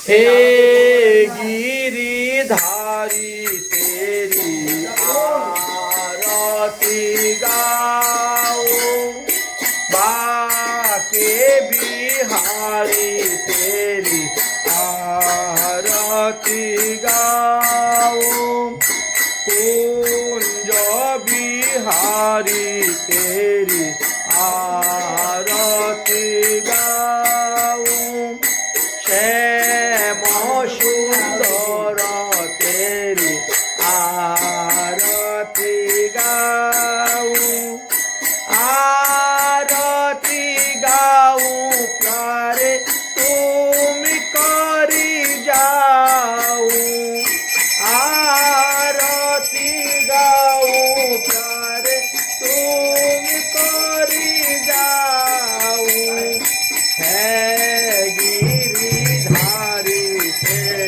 हे गिरिधारी तेरी आरती गाओ, बाके बिहारी तेरी आरती गाओ, कुंज बिहारी तेरी आरती गाओ, श्याम सुंदर तेरी आरती गाओ, आरती गाओ प्यारे तुम करी जाओ, आरती गाओ प्यारे तुम करी जाओ, है गिरिधारी तेरी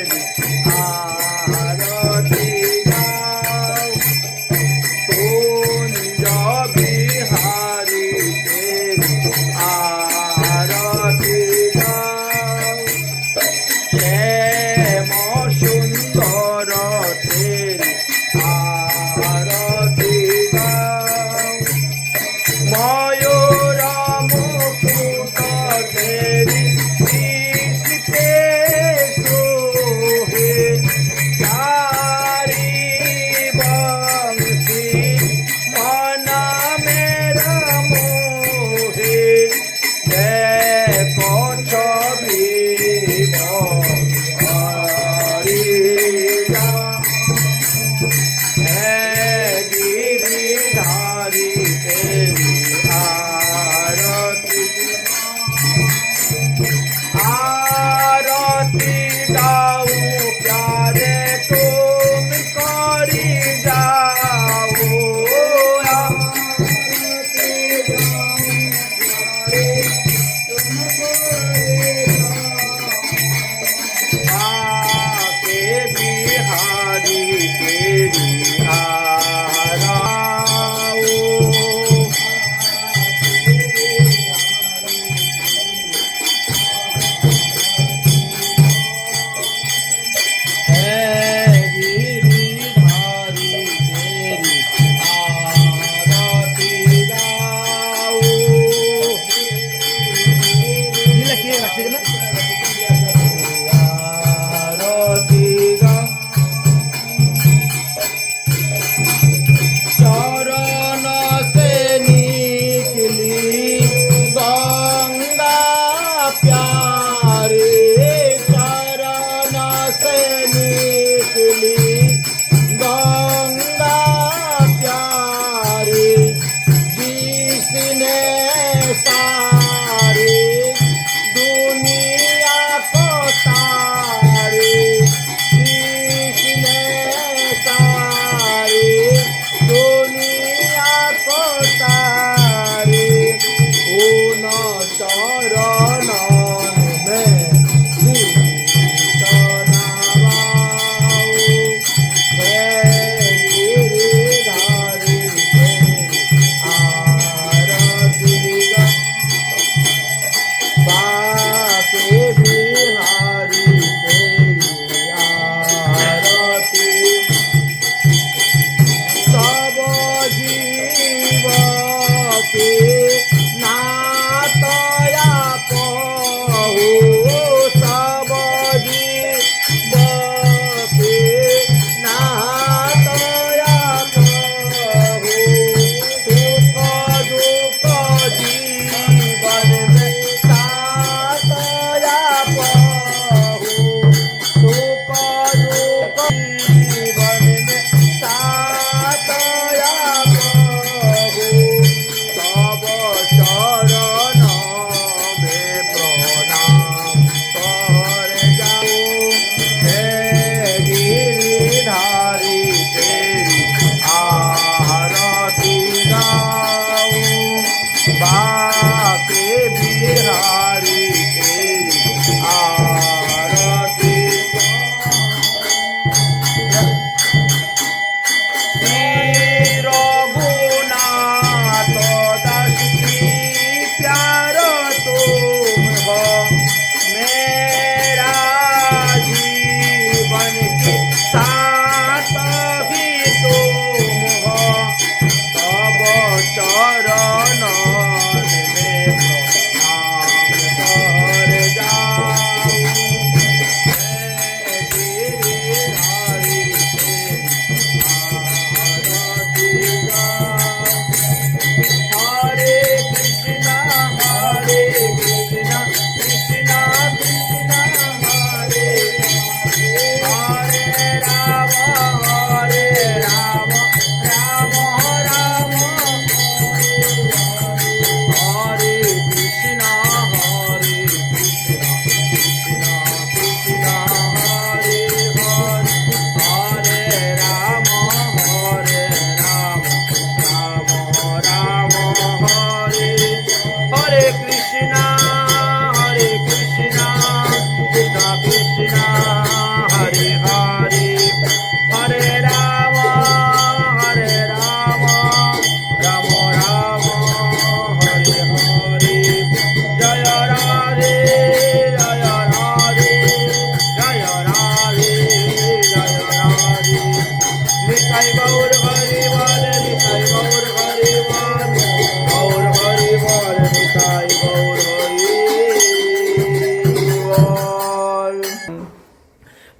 সাতহিত মোহ তব চরণ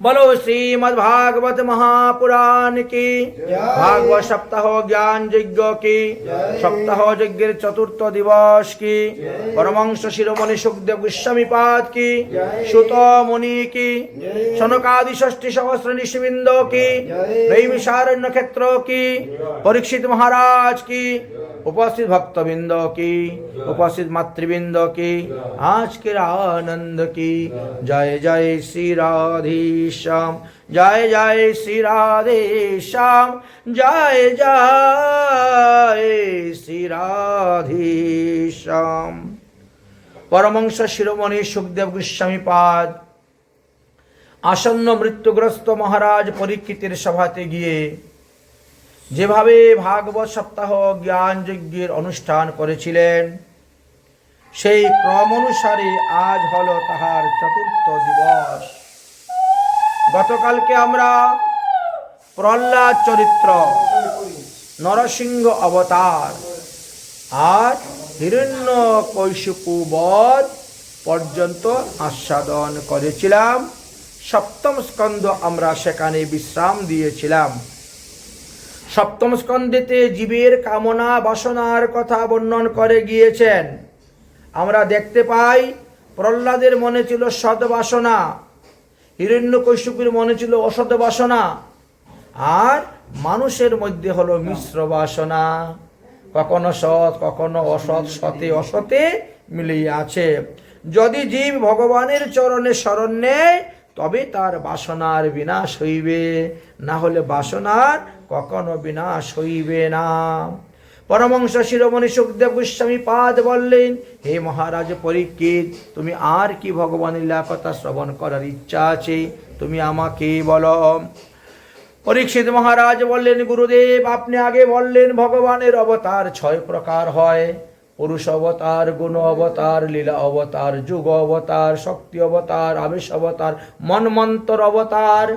बोलो श्रीमद् भागवत महापुराण की भागवत सप्ताह ज्ञान यज्ञ की सप्ताह यज्ञ चतुर्थ दिवस की परमहंस शिरोमणि सुखदेव गोस्वामी पाद की सुत मुनि की सनकादि षष्ठी सहस्र ऋषिवृंद की नैमिषारण्य क्षेत्र की परीक्षित महाराज की उपस्थित भक्तबिंद की उपस्थित मातृबिंद की आज के आनंद की जय जय श्री राधेश्याम जय जय श्री राधेश्याम जय जय श्री राधेश्याम। परमहंस शिरोमणि सुखदेव गोस्वामी पाद आसन्न मृत्युग्रस्त महाराज परीक्षितेर सभाते गिये যেভাবে ভাগবত সপ্তাহ জ্ঞান যজ্ঞের অনুষ্ঠান করেছিলেন সেই ক্রম অনুসারে আজ হলো তাহার চতুর্থ দিবস। গতকালকে আমরা প্রহ্লাদ চরিত্র নরসিংহ অবতার আর হিরণ্যকশিপু বধ পর্যন্ত আস্বাদন করেছিলাম। সপ্তম স্কন্ধ আমরা সেখানে বিশ্রাম দিয়েছিলাম। সপ্তম স্কন্ধেতে জীবের কামনা বাসনার কথা বর্ণন করে গিয়েছেন। আমরা দেখতে পাই প্রহ্লাদের মনে ছিল সৎ বাসনা, হিরণ্যকশিপুর মনে ছিল অসৎ বাসনা, আর মানুষের মধ্যে হলো মিশ্র বাসনা, কখনো সৎ কখনো অসৎ, সতে অসতে মিলিয়ে আছে। যদি জীব ভগবানের চরণে শরণ নেয় তবে তার বাসনার বিনাশ হইবে, না হলে বাসনার কখনো বিনাশ হইবে না। পরমহংস শিরোমণি সুখদেব গোস্বামী পাদ বললেন, হে মহারাজ পরীক্ষিত, তুমি আর কি ভগবানের লীলা কথা শ্রবণ করার ইচ্ছা আছে, তুমি আমাকে বলো। পরীক্ষিত মহারাজ বললেন, গুরুদেব আপনি আগে বললেন ভগবানের অবতার 6 প্রকার হয়, পুরুষ অবতার, গুণ অবতার, লীলা অবতার, যুগ অবতার, শক্তি অবতার, আবেশ অবতার, মন্বন্তর অবতার।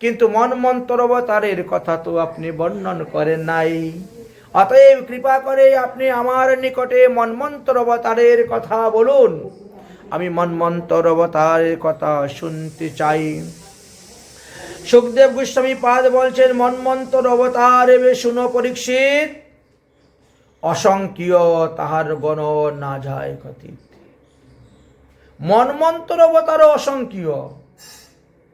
কিন্তু মন্বন্তর অবতারের কথা তো আপনি বর্ণন করেন নাই। অতএব কৃপা করে আপনি আমার নিকটে মন্বন্তর অবতারের কথা বলুন, আমি মন্বন্তর অবতারের কথা শুনতে চাই। সুখদেব গোস্বামী পাদ বলছেন, মন্বন্তর অবতার এবে শুনো পরীক্ষিত, অসংখ্য তাহার গণ না যায় কথিত। মন্বন্তর অবতার অসংখ্য,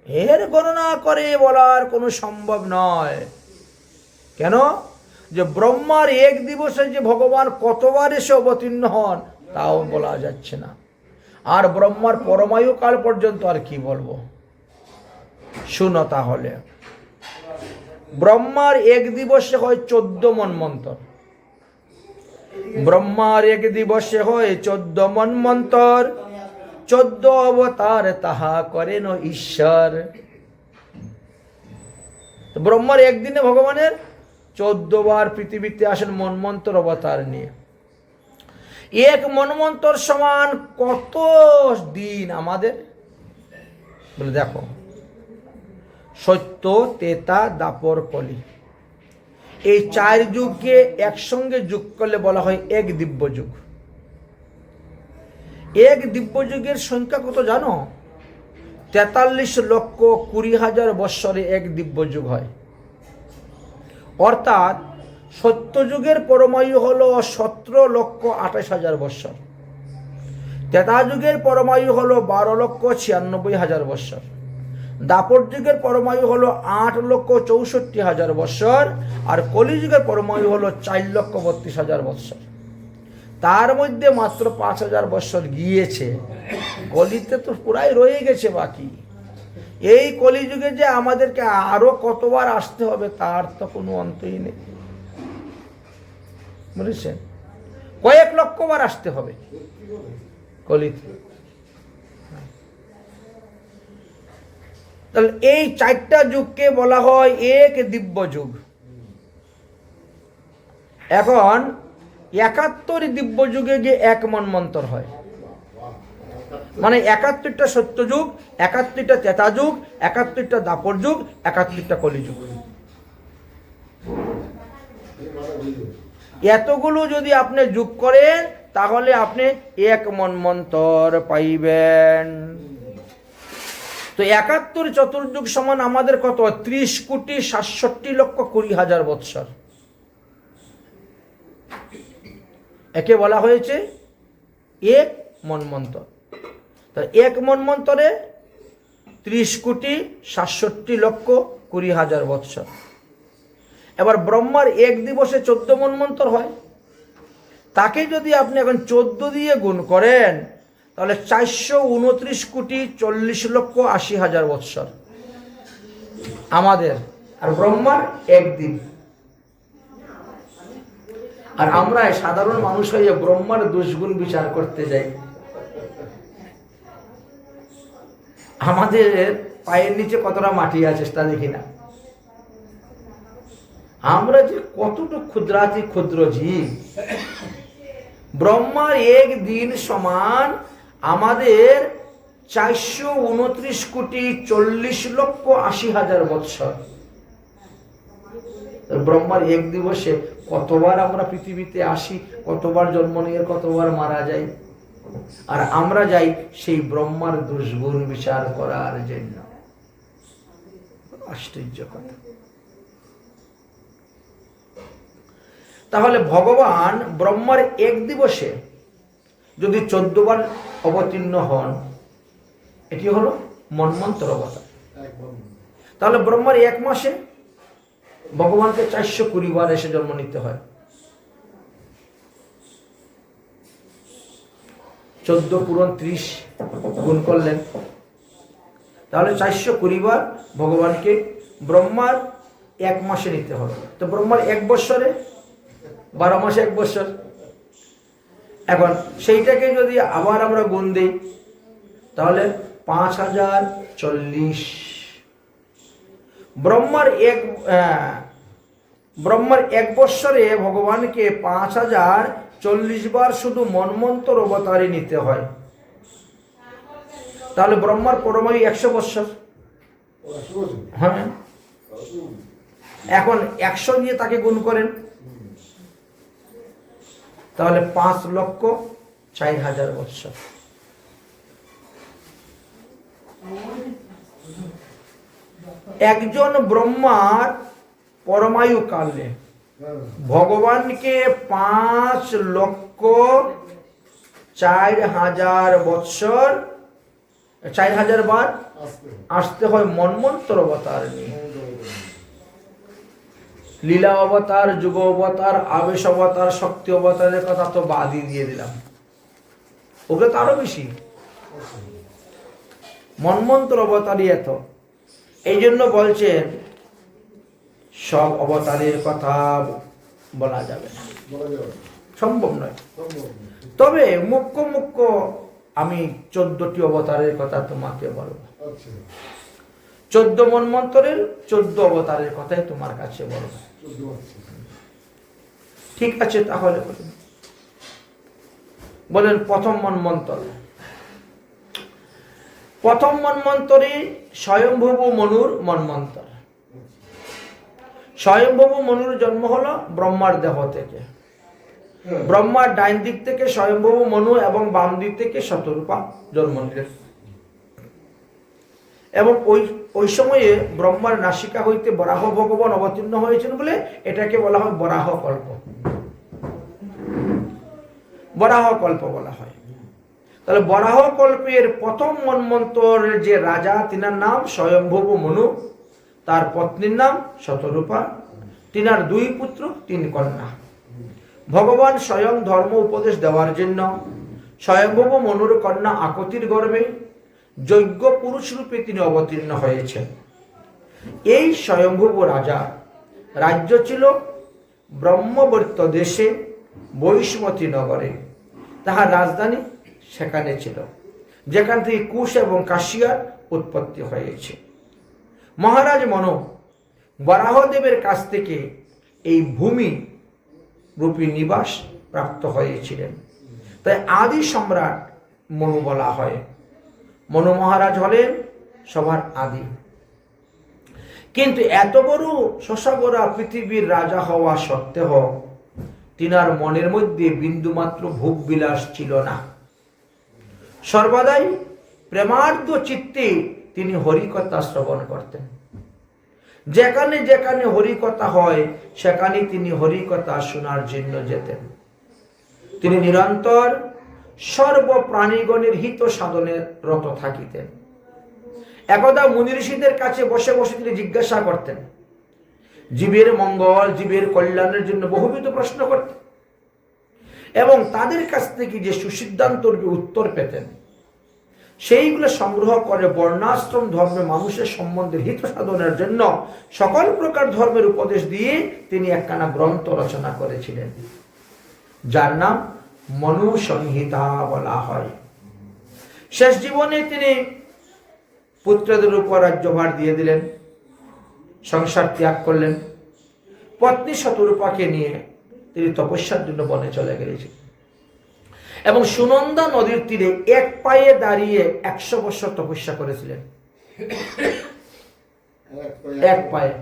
এর গণনা করে বলার কোনো সম্ভব নয়। কেন? যে ব্রহ্মার এক দিবসে যে ভগবান কতবার এসে অবতীর্ণ হন তাও বলা যাচ্ছে না, আর ব্রহ্মার পরমায়ু কাল পর্যন্ত আর কি বলবো। শুনো তাহলে, ব্রহ্মার এক দিবসে হয় 14 মন্বন্তর, ব্রহ্মার এক দিবসে হয় 14 মন্বন্তর, 14 অবতার তাহা করেন ঈশ্বর। ব্রহ্মার একদিনে ভগবানের 14 বার পৃথিবীতে আসেন মন্বন্তর অবতার নিয়ে। এক মন্বন্তর সমান কত দিন আমাদের? বলে দেখো, সত্য, তেতা, দাপর, কলি। এই 4 যুগকে একসঙ্গে যোগ করলে বলা হয় এক দিব্য যুগ। এক দিব্য যুগের সংখ্যা কত জানো? 43,20,000 বৎসরে এক দিব্য যুগ হয়। অর্থাৎ সত্যযুগের পরমায়ু হলো 17,28,000 বৎসর, ত্রেতা যুগের পরমায়ু হলো 12,96,000 বৎসর, দাপর যুগের পরমায়ু হলো 8,64,000 বৎসর, আর কলিযুগের পরমায়ু হলো 4,32,000 বৎসর। তার মধ্যে মাত্র 5,000 বৎসর গিয়েছে, কলিতে তো পুরাই রয়ে গেছে বাকি। এই কলিযুগে যে আমাদেরকে আরো কতবার আসতে হবে তার তো কোনো অন্তই নেই, বুঝেছেন? কয়েক লক্ষ বার আসতে হবে কলিতে। তাহলে এই 4টা যুগকে বলা হয় এক দিব্য যুগ। এখন 71 দিব্য যুগে যে এক মন্বন্তর হয়, মানে 71টা সত্য যুগ, 71টা ত্রেতা যুগ, 71টা দাপর যুগ, 71টা কলিযুগ। এতগুলো যদি আপনি যোগ করেন তাহলে আপনি এক মন্বন্তর পাইবেন। তো 71 চতুর্যুগ সমান আমাদের কত? 30,67,20,000 বৎসর। একে বলা হয়েছে এক মন্বন্তর। তো এক মন্বন্তরে 30,67,20,000 বৎসর। এবার ব্রহ্মার এক দিবসে 14 মন্বন্তর হয়, তাকে যদি আপনি এখন 14 দিয়ে গুণ করেন তাহলে 429,40,80,000 বৎসর আমাদের, আর ব্রহ্মার একদিন। আর আমরা সাধারণ মানুষ হয়ে ব্রহ্মার দোষগুণ বিচার করতে যাই। আমাদের পায়ের নিচে কতটা মাটি আছে তা দেখি না। আমরা যে কতটুকু ক্ষুদ্রাতি ক্ষুদ্র জীব। ব্রহ্মার এক দিন সমান আমাদের 429,40,80,000 বৎসর। ব্রহ্মার এক দিবসে কতবার আমরা পৃথিবীতে আসি, কতবার জন্ম নিয়ে কতবার মারা যাই, আর আমরা যাই সেই ব্রহ্মার দোষগুণ বিচার করার জন্য। আশ্চর্য কথা। তাহলে ভগবান ব্রহ্মার এক দিবসে যদি 14 বার অবতীর্ণ হন, এটি হলো মন্বন্তর অবতার। তাহলে ব্রহ্মার এক মাসে ভগবানকে 420 বার এসে জন্ম নিতে হয়। 14 পূরণ 30 গুণ করলেন, তাহলে 420 বার ভগবানকে ব্রহ্মার এক মাসে নিতে হবে। তো ব্রহ্মার এক বৎসরে 12 মাসে 1 বৎসর। এখন সেইটাকে যদি আবার আমরা গুণ দিই তাহলে 5040। ব্রহ্মার এক বৎসরে ভগবানকে 5040 বার শুধু মন্বন্তর অবতারে নিতে হয়। তাহলে ব্রহ্মার পরমায়ু 100 বৎসর। হ্যাঁ, এখন 100 দিয়ে তাকে গুণ করেন তাহলে 5,04,000 বৎসর। একজন ব্রহ্মার পরমায়ু কালে ভগবানকে 5,04,000 বৎসর, 4,000 বার আসতে হয় মন্বন্তর অবতার নিয়ে। লীলা অবতার, যুগ অবতার, আবেশ অবতার, শক্তি অবতারের কথা তো বাদই দিয়ে দিলাম, ওগুলো তো আরো বেশি। মন্বন্তর অবতারই এত। এই জন্য বলছেন সব অবতারের কথা বলা যাবে না, সম্ভব নয়। তবে মুখ্য মুখ্য আমি 14টি অবতারের কথা তোমাকে বলবো। 14 মন্বন্তরের 14 অবতারের কথাই তোমার কাছে বলবো। ঠিক আছে, তাহলে বলেন প্রথম মন্বন্তর। প্রথম মন্বন্তরে স্বয়ংভূব মনুর মন্বন্তর। স্বয়ংভূব মনুর জন্ম হলো ব্রহ্মার দেহ থেকে। ব্রহ্মার ডাইন দিক থেকে স্বয়ংভূব মনু এবং বাম দিক থেকে শতরূপা জন্ম নিলেন। এবং ওই সময়ে ব্রহ্মার নাসিকা হইতে বরাহ ভগবান অবতীর্ণ হয়েছেন বলে এটাকে বলা হয় বরাহ কল্প। বরাহ কল্প বলা হয়। তাহলে বরাহ কল্পের প্রথম মন্বন্তরের যে রাজা, তিনার নাম স্বয়ংভূব মনু, তার পত্নীর নাম শতরূপা, তিনার 2 পুত্র 3 কন্যা। ভগবান স্বয়ং ধর্ম উপদেশ দেওয়ার জন্য স্বয়ংভূব মনুর কন্যা আকতির গর্ভে যজ্ঞ পুরুষ রূপে তিনি অবতীর্ণ হয়েছেন। এই স্বয়ংভূব রাজা রাজ্য ছিল ব্রহ্মবর্ত দেশে বৈষ্মতী নগরে। তাহার রাজধানী সেখানে ছিল, যেখান থেকে কুশ এবং কাশিয়ার উৎপত্তি হয়েছে। মহারাজ মনু বরাহদেবের কাছ থেকে এই ভূমি রূপী নিবাস প্রাপ্ত হয়েছিলেন, তাই আদি সম্রাট মনু বলা হয়। মনু মহারাজ হলেন সবার আদি। কিন্তু এত বড় শশাগোরা পৃথিবীর রাজা হওয়া সত্ত্বেও তিনার মনের মধ্যে বিন্দুমাত্র ভোগ বিলাস ছিল না। সর্বদাই প্রেমার্দ্র চিত্তে তিনি হরিকথা শ্রবণ করতেন। যেখানে যেখানে হরিকথা হয় সেখানে তিনি হরিকথা শোনার জন্য যেতেন। তিনি নিরন্তর সর্বপ্রাণীগণের হিত সাধনে রত থাকিতেন। একদা মুনি ঋষিদের কাছে বসে বসে তিনি জিজ্ঞাসা করতেন, জীবের মঙ্গল, জীবের কল্যাণের জন্য বহুবিধ প্রশ্ন করতেন এবং তাদের কাছ থেকে যে সুসিদ্ধান্ত উত্তর পেতেন সেইগুলো সংগ্রহ করে বর্ণাশ্রম ধর্মে মানুষের সম্বন্ধে হিত সাধনের জন্য সকল প্রকার ধর্মের উপদেশ দিয়ে তিনি একখানা গ্রন্থ রচনা করেছিলেন, যার নাম মনু সংহিতা বলা হয়। শেষ জীবনে তিনি পুত্রদের উপর রাজ্যভার দিয়ে দিলেন, সংসার ত্যাগ করলেন। পত্নী শতরূপাকে নিয়ে তিনি তপস্যার জন্য বনে চলে গেলেছেন এবং সুনন্দা নদীর তীরে এক পায়ে দাঁড়িয়ে 100 বছর তপস্যা করেছিলেন। এক পায়ে,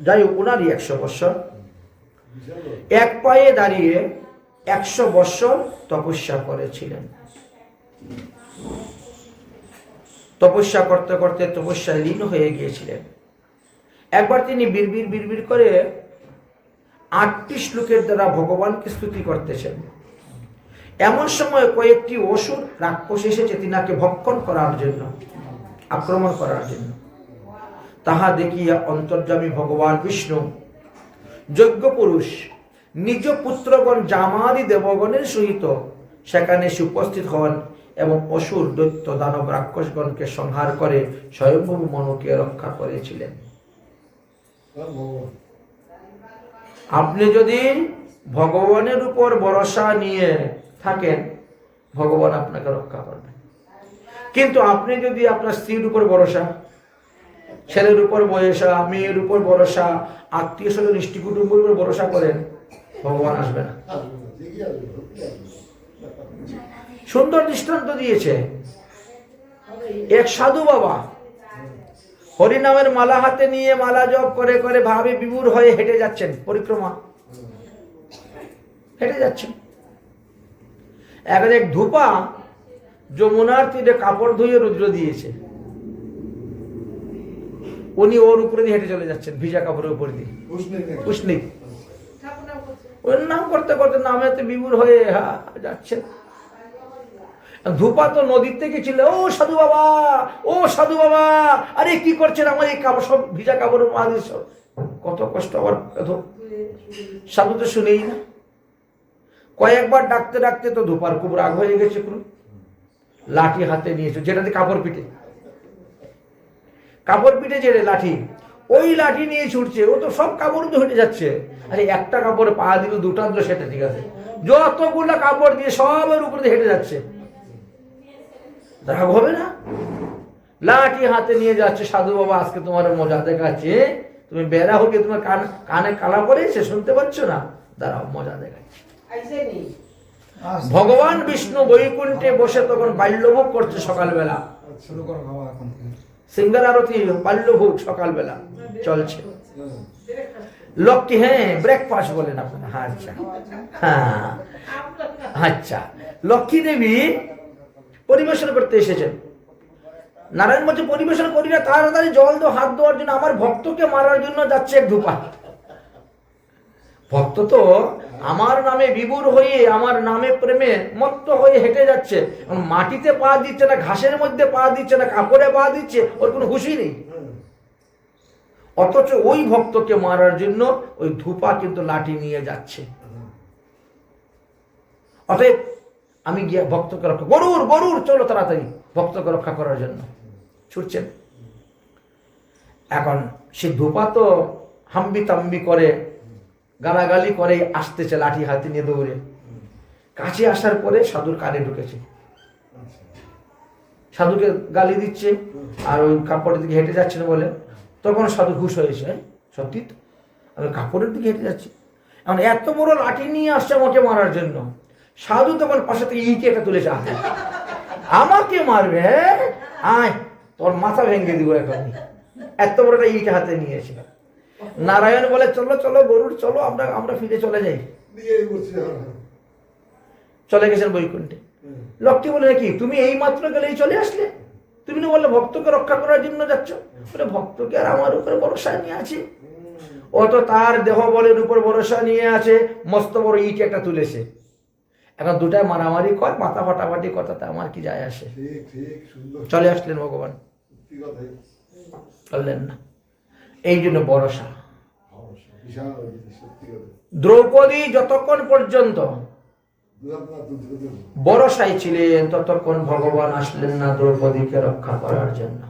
যাই হোক, ওনারই 100 বছর। এক পায়ে দাঁড়িয়ে 100 বছর তপস্যা করেছিলেন। তপস্যা করতে করতে তপস্যায় লীন হয়ে গিয়েছিলেন। একবার তিনি বিড়বিড় করে 8টি শ্লোকের দ্বারা ভগবানকে স্তুতি করতেছেন। এমন সময় কয়েকটি অসুর রাক্ষস এসেছে তিনাকে ভক্ষণ করার জন্য, আক্রমণ করার জন্য। তাহা দেখিয়া অন্তর্যামী ভগবান বিষ্ণু যজ্ঞ পুরুষ নিজ পুত্রগণ জামাদি দেবগণের সহিত সেখানে উপস্থিত হন এবং অসুর দৈত্য দানব রাক্ষসগণকে সংহার করে স্বয়ংভূ মনুকে রক্ষা করেছিলেন। আপনি যদি ভগবানের উপর ভরসা নিয়ে থাকেন, ভগবান আপনাকে রক্ষা করবেন। কিন্তু আপনি যদি আপনার স্ত্রীর উপর ভরসা, ছেলের উপর ভরসা, মেয়ের উপর ভরসা, আত্মীয় স্বজন ইষ্টি কুটুম্বের উপর ভরসা করেন, ভগবান আসবে না। সুন্দর দৃষ্টান্ত দিয়েছে এক সাধু বাবা। হরিনামের মালা হাতে নিয়ে মালা জপ করে করে ভাবে বিভোর হয়ে হেঁটে যাচ্ছেন, পরিক্রমা হেঁটে যাচ্ছেন। এক ধূপা যমুনার তীরে কাপড় ধুয়ে রুদ্র দিয়েছে, উনি ওর উপরে দিয়ে হেঁটে চলে যাচ্ছেন, ভিজা কাপড়ের উপর দিয়ে। উষ্ণিক ওর নাম করতে করতে নামেতে বিভোর হয়ে যাচ্ছেন। ধূপা তো নদীর থেকে ছিল, ও সাধু বাবা, ও সাধু বাবা, আরে কি করছেন, আমার এই কাপড় সব ভিজা কাপড় মাঝে সব, কত কষ্ট। আবার সাধু তো শুনেই না। কয়েকবার ডাকতে ডাকতে তো ধূপার খুব রাগ হয়ে গেছে, পুরো লাঠি হাতে নিয়েছে, যেটাতে কাপড় পিটে, কাপড় পিটে যেটা লাঠি, ওই লাঠি নিয়ে ছুটছে। ও তো সব কাপড় তো হেঁটে যাচ্ছে। আরে একটা কাপড়ে পা দিল, দুটা দিল, সেটা ঠিক আছে, যতগুলো কাপড় দিয়ে সবের উপরে হেঁটে যাচ্ছে, রাগ হবে না? লাঠি হাতে নিয়ে যাচ্ছে। সাধু বাবা, আজকে তোমার মজা দেখাচ্ছে, তুমি বেড়া হকে তোমার কানে কালা পড়েছে, শুনতে পাচ্ছ না, দাঁড়াও মজা দেখাচ্ছে। ভগবান বিষ্ণু বৈকুণ্ঠে বসে তখন বাল্যভোগ করছে সকালবেলা, সিঙ্গার আরতি বাল্যভোগ সকালবেলা চলছে। লক্ষ্মী, হ্যাঁ ব্রেকফাস্ট বলেন আপনারা, আচ্ছা হ্যাঁ আচ্ছা, লক্ষ্মী দেবী পরিবেশন করতে এসেছেন। নারায়ণ বলছে পরিবেশন করি না, তাড়াতাড়ি জল দো, হাত ধোয়ার জন্য, আমার ভক্তকে মারার জন্য যাচ্ছে এক ধূপা। ভক্ত তো আমার নামে বিভোর হয়ে, আমার নামে প্রেমে মত্ত হয়ে হেঁটে যাচ্ছে, মাটিতে পা দিচ্ছে না, ঘাসের মধ্যে পা দিচ্ছে না, কাপড়ে পা দিচ্ছে, ওর কোনো হুঁশই নেই। অথচ ওই ভক্তকে মারার জন্য ওই ধূপা কিন্তু লাঠি নিয়ে যাচ্ছে। অতএব আমি গিয়ে ভক্তকে রক্ষা, গরুর গরুর চলো তাড়াতাড়ি, ভক্তকে রক্ষা করার জন্য ছুটছেন। এখন সে ধূপা তো হাম্বি তাম্বি করে, গালাগালি করে আসতেছে লাঠি হাতে নিয়ে দৌড়ে। কাছে আসার পরে সাধুর কানে ঢুকেছে, সাধুকে গালি দিচ্ছে আর ওই কাপড়ের দিকে হেঁটে যাচ্ছে না বলে। তখন সাধু খুশ হয়েছে, সত্যি তো আমি কাপড়ের দিকে হেঁটে যাচ্ছি, এখন এত বড় লাঠি নিয়ে আসছে আমাকে মারার জন্য। সাধু তখন পাশে থেকে ইট একটা তুলেছে হাতে, আমাকে মারবে, হ্যাঁ আয় তোর মাথা ভেঙে দিব এখন, এত বড় একটা ইট হাতে নিয়েছে। নারায়ণ বলে চলো চলো গরুর চলো, আমরা আমরা ফিরে চলে যাই। চলে গেছেন বৈকুণ্ঠে। লক্ষ্মী বলে কি তুমি এই মাত্র গেলেই চলে আসলে? তুমি না বললে ভক্তকে রক্ষা করার জন্য যাচ্ছ? বলে ভক্তকে আর আমার উপরে ভরসা নিয়ে আছে, ও তো তার দেহ বলের উপর ভরসা নিয়ে আছে, মস্ত বড় ইট একটা তুলেছে। এখন দুটায় মারামারি কর, মাথা ফাটাফাটি কথাতে আমার কি যায় আসে। চলে আসলেন ভগবান, চললেন না। এই জন্য ভরসা। দ্রৌপদী যতক্ষণ পর্যন্ত ভরসায় ছিলেন ততক্ষণ ভগবান আসলেন না দ্রৌপদীকে রক্ষা করার জন্য।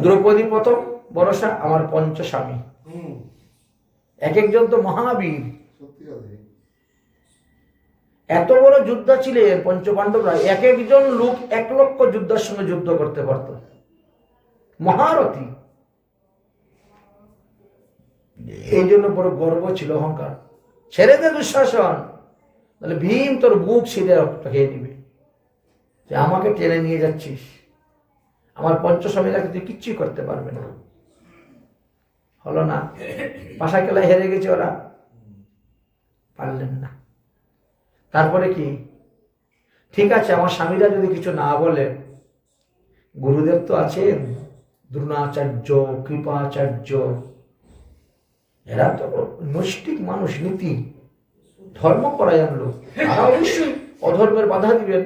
দ্রৌপদী প্রথম ভরসা আমার পঞ্চস্বামী, এক একজন তো মহাবীর, এত বড় যোদ্ধা ছিলেন পঞ্চপাণ্ডবরা, এক একজন লোক 1 লক্ষ যোদ্ধার সঙ্গে যুদ্ধ করতে পারত, মহারথী। এই জন্য বড় গর্ব ছিল, অহংকার। ছেড়ে দে দুঃশাসন, তাহলে ভীম তোর বুক ছিঁড়ে রক্ত খেয়ে নিবে, যে আমাকে টেনে নিয়ে যাচ্ছিস, আমার পঞ্চস্বামীরাকে তুই কিচ্ছুই করতে পারবে না। হলো না, পাশা খেলায় হেরে গেছে ওরা, পারলেন না। তারপরে কি, ঠিক আছে আমার স্বামীরা যদি কিছু না বলে, গুরুদেব তো আছেন, দ্রোণাচার্য, কৃপাচার্য, এরা তো নৈষ্ঠিক মানুষ, নীতি ধর্মপরায়ণ লোক, তারা অবশ্যই অধর্মের বাধা দিবেন।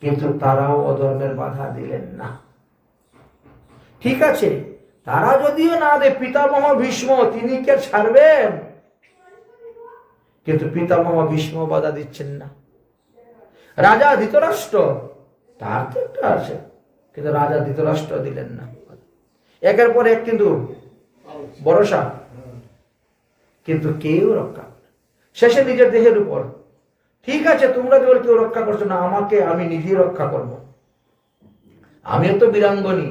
কিন্তু তারাও অধর্মের বাধা দিলেন না। ঠিক আছে, তারা যদিও না দেয়, পিতামহ ভীষ্ম তিনি কে ছাড়বেন? কিন্তু পিতামহ ভীষ্ম বাধা দিচ্ছেন না। রাজা ধৃতরাষ্ট্র, তার তো একটা আছে, কিন্তু রাজা ধৃতরাষ্ট্র দিলেন না। একের পর এক কিন্তু ভরসা, কিন্তু কেউ রক্ষা, শেষে নিজের দেহের উপর। ঠিক আছে তোমরা কেবল কেউ রক্ষা করছো না, আমাকে আমি নিজেই রক্ষা করব, আমিও তো বীরাঙ্গনী,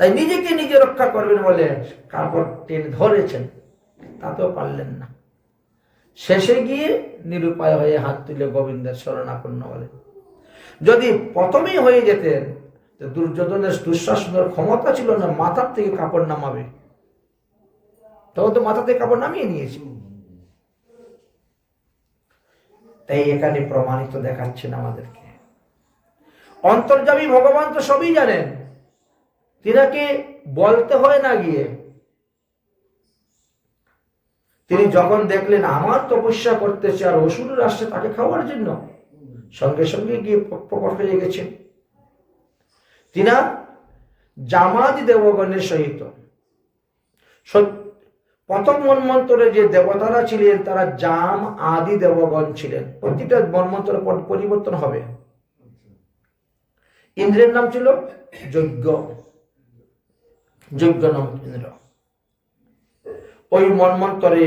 তাই নিজেকে নিজে রক্ষা করবেন বলে কাপড় টেনে ধরেছেন, তাতেও পারলেন না। শেষে গিয়ে নিরুপায় হয়ে হাত তুলে গোবিন্দের শরণাপন্ন বলেন। যদি প্রথমেই হয়ে যেতেন, দুর্যোধনের দুঃশাসনের ক্ষমতা ছিল না মাথার থেকে কাপড় নামাবে, তখন তো মাথা থেকে কাপড় নামিয়ে নিয়েছে। তাই এখানে প্রমাণিত দেখাচ্ছেন আমাদেরকে, অন্তর্যামী ভগবান তো সবই জানেন, তিনাকে বলতে হয় না গিয়ে। তিনি যখন দেখলেন আমার তপস্যা করতেছে আর অসুরের আসছে তাকে খাওয়ার জন্য, সঙ্গে সঙ্গে গিয়ে প্রকট হয়ে গেছেন। তিনা জামাদি দেবগণের সহিত, প্রথম মন্বন্তরে যে দেবতারা ছিলেন তারা জাম আদি দেবগণ ছিলেন, প্রতিটা মন্বন্তরে পরিবর্তন হবে। ইন্দ্রের নাম ছিল যজ্ঞ, যজ্ঞ নাম ইন্দ্র। ওই মন্বন্তরে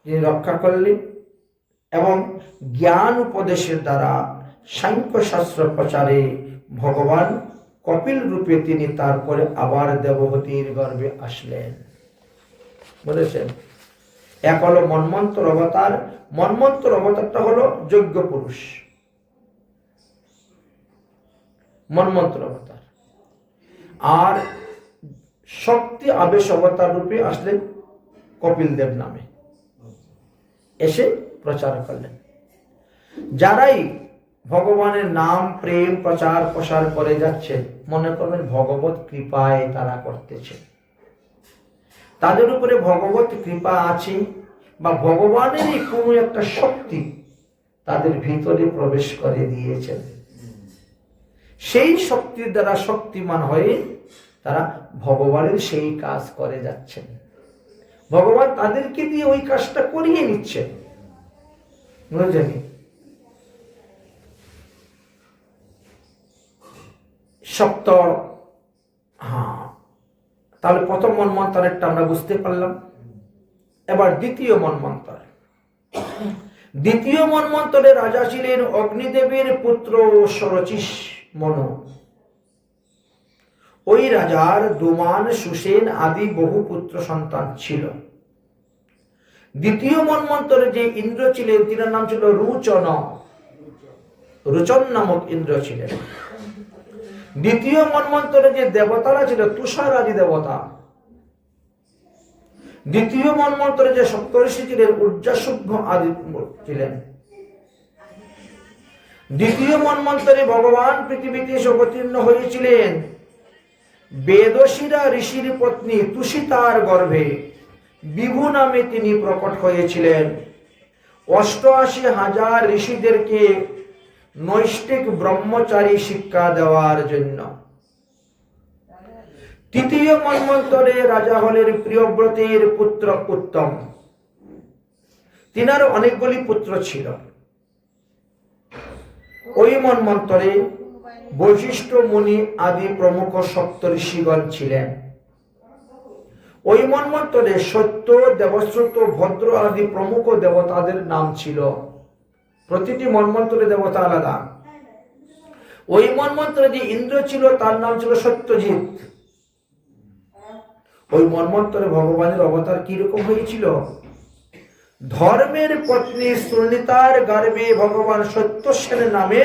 তিনি রক্ষা করলেন এবং জ্ঞান উপদেশের দ্বারা সাংখ্য শাস্ত্র প্রচারে ভগবান কপিল রূপে তিনি তারপরে আবার দেবহতীর গর্ভে আসলেন। বলেছেন এক হলো মন্বন্তর অবতার। মন্বন্তর অবতারটা হলো যজ্ঞ পুরুষ, মন্বন্তর অবতার। আর শক্তি আবেশ অবতার রূপে আসলেন কপিল দেব নামে, এসে প্রচার করলেন। যারাই ভগবানের নাম প্রেম প্রচার প্রসার করে যাচ্ছে, মনে করবেন ভগবত কৃপায় তারা করতেছে, তাদের উপরে ভগবত কৃপা আছে, বা ভগবানেরই কোনো একটা শক্তি তাদের ভিতরে প্রবেশ করে দিয়েছেন। সেই শক্তির দ্বারা শক্তিমান হয়ে তারা ভগবানের সেই কাজ করে যাচ্ছেন। ভগবান তাদেরকে দিয়ে ওই কাজটা করিয়ে নিচ্ছেন। বুঝলেন? সপ্ত, তাহলে প্রথম মন্বন্তরেরটা আমরা বুঝতে পারলাম। এবার দ্বিতীয় মন্বন্তর। দ্বিতীয় মন্বন্তরে রাজা ছিলেন অগ্নিদেবের পুত্র সরচিষ মনু। ওই রাজার দুমান, সুসেন আদি বহু পুত্র সন্তান ছিল। দ্বিতীয় মন্বন্তরে যে ইন্দ্র ছিলেন, তিনার নাম ছিল রুচন। রুচন নামক ইন্দ্র ছিলেন। দ্বিতীয় মন্বন্তরে যে দেবতারা ছিল, তুষার আদি দেবতা। দ্বিতীয় মন্বন্তরে যে সপ্তর্ষি ছিলেন, ঊর্জাশুভ্র আদি ছিলেন। দ্বিতীয় মন্বন্তরে ভগবান পৃথিবীতে অবতীর্ণ হয়েছিলেন বেদশিরা ঋষির পত্নী তুষিতার গর্ভে। বিভু নামে তিনি প্রকট হয়েছিলেন ৮৮,০০০ ঋষিদেরকে নৈষ্ঠিক ব্রহ্মচারী শিক্ষা দেওয়ার জন্য। তৃতীয় মন্বন্তরে রাজা হলেন প্রিয়ব্রতের পুত্র উত্তম। তিনার অনেকগুলি পুত্র ছিল। ওই মন্বন্তরে বৈশিষ্ট্য মুনি আদি প্রমুখ সপ্তর্ষিগণ ছিলেন। ওই মন্বন্তরে সত্য, দেবশ্রুত, ভদ্র আদি প্রমুখ দেবতাদের নাম ছিল। প্রতিটি মন্বন্তরে দেবতা আলাদা। ওই মন্বন্তরে যে ইন্দ্র ছিল, তার নাম ছিল সত্যজিৎ। ওই মন্বন্তরে ভগবানের অবতার কিরকম হয়েছিল? ধর্মের পত্নী সুনীতার গর্ভে ভগবান সত্যসেন নামে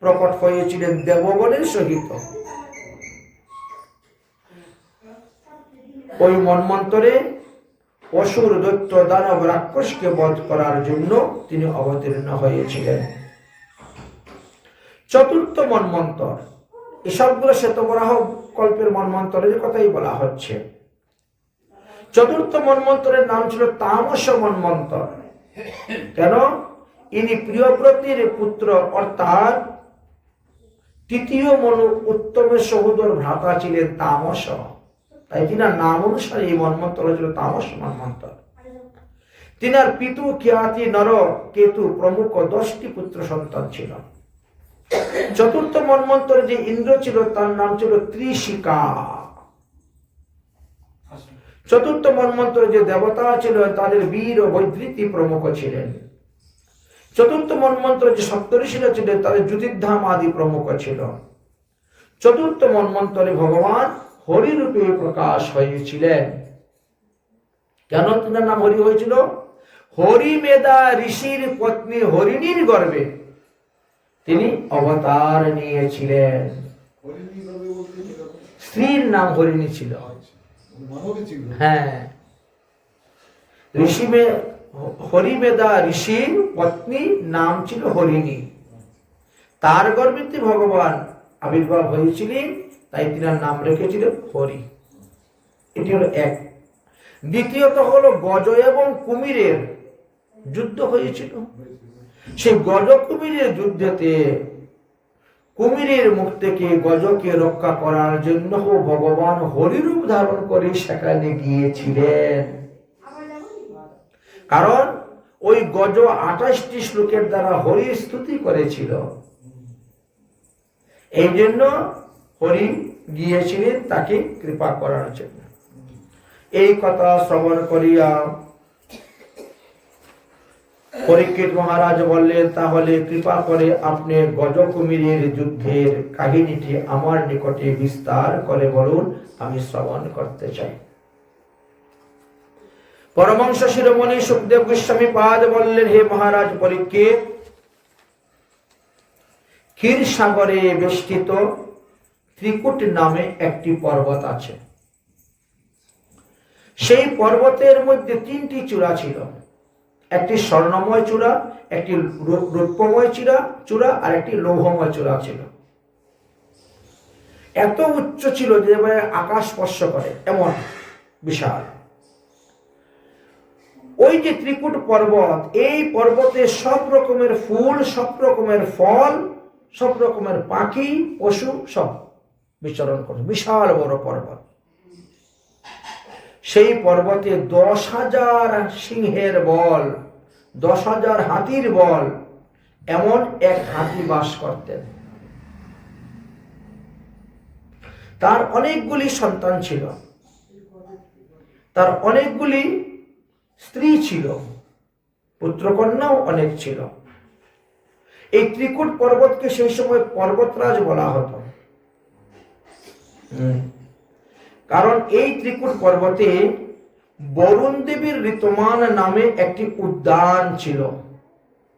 প্রকট হয়েছিলেন দেবগণের সহিত। ওই মন্বন্তরে অসুর, দৈত্য, দানব, রাক্ষসকে বধ করার জন্য তিনি অবতীর্ণ হয়েছিলেন। চতুর্থ মন্বন্তর, এসবগুলো শ্বেতবরাহ কল্পের মন্বন্তরের কথাই বলা হচ্ছে। চতুর্থ মন্বন্তরের নাম ছিল তামস মন্বন্তর। কেন? ইনি প্রিয়ব্রতের পুত্র, অর্থাৎ তৃতীয় মনু উত্তমের সহোদর ভ্রাতা ছিলেন তামস। তাই তিনার নাম অনুসারে এই মন্বন্তর হয়েছিল তামস মন্বন্তর। তিনার পিতু খ্যাতি নর কেতু প্রমুখ 10টি পুত্র সন্তান ছিল। চতুর্থ মন্বন্তরে যে ইন্দ্র ছিল, তার নাম ছিল ত্রিশিকা। চতুর্থ মন্বন্তরে যে দেবতা ছিল, তাদের বীর ও বৈদৃতি প্রমুখ ছিলেন। চতুর্থ মন্বন্তরে যে সপ্তর্ষিরা ছিলেন, তাদের জ্যোতির্ধাম আদি প্রমুখ ছিল। চতুর্থ মন্বন্তরে ভগবান হরিরূপে প্রকাশ হয়েছিলেন। কেন তিনার নাম হরি হয়েছিল? হরিমেধা ঋষির পত্নী হরিণীর গর্ভে তিনি অবতার নিয়েছিলেন। স্ত্রীর নাম হরিণী ছিল। হ্যাঁ, হরিমেধা ঋষির পত্নী নাম ছিল হরিণী। তার গর্ভে ভগবান আবির্ভাব হয়েছিলেন, তাই তিনার নাম রেখেছিলেন হরি। এটি হলো এক। দ্বিতীয়ত হলো গজ এবং কুমিরের যুদ্ধ হয়েছিল। সেই গজ কুমিরের যুদ্ধেতে কুমিরের মুখ থেকে গজকে রক্ষা করার জন্য ভগবান হরিরূপ ধারণ করে সেখানে গিয়েছিলেন। কারণ ওই গজ 28টি শ্লোকের দ্বারা হরির স্তুতি করেছিল। এই জন্য হরি গিয়েছিলেন তাকে কৃপা করার জন্য। এই কথা শ্রবণ করিয়া পরীক্ষিত মহারাজ বললেন, তাহলে কৃপা করে আপনি গজ কুমিরের যুদ্ধের কাহিনীটি আমার নিকটে বিস্তার করে বলুন, আমি শ্রবণ করতে চাই। পরমহংস শিরোমণি সুখদেব গোস্বামী পাদ বললেন, হে মহারাজ পরীক্ষিত, ক্ষীর সাগরে বেষ্টিত ত্রিকুট নামে একটি পর্বত আছে। সেই পর্বতের মধ্যে 3টি চূড়া ছিল। একটি স্বর্ণময় চূড়া, একটি রূপময় চূড়া আর একটি লৌহময় চূড়া ছিল। এত উচ্চ ছিল যে আকাশ স্পর্শ করে, এমন বিশাল। ওই যে ত্রিকুট পর্বত, এই পর্বতে সব রকমের ফুল, সব রকমের ফল, সব রকমের পাখি, পশু সব বিচরণ করে। বিশাল বড় পর্বত। সেই পর্বতে 10,000 সিংহের বল, 10,000 হাতির বল, এমন এক হাতি বাস করতেন। তার অনেকগুলি সন্তান ছিল, তার অনেকগুলি স্ত্রী ছিল, পুত্রকন্যাও অনেক ছিল। এই ত্রিকুট পর্বতকে সেই সময় পর্বতরাজ বলা হতো। কারণ এই ত্রিকুট পর্বতে বরুণ দেবীর ঋতমান নামে একটি উদ্যান ছিল।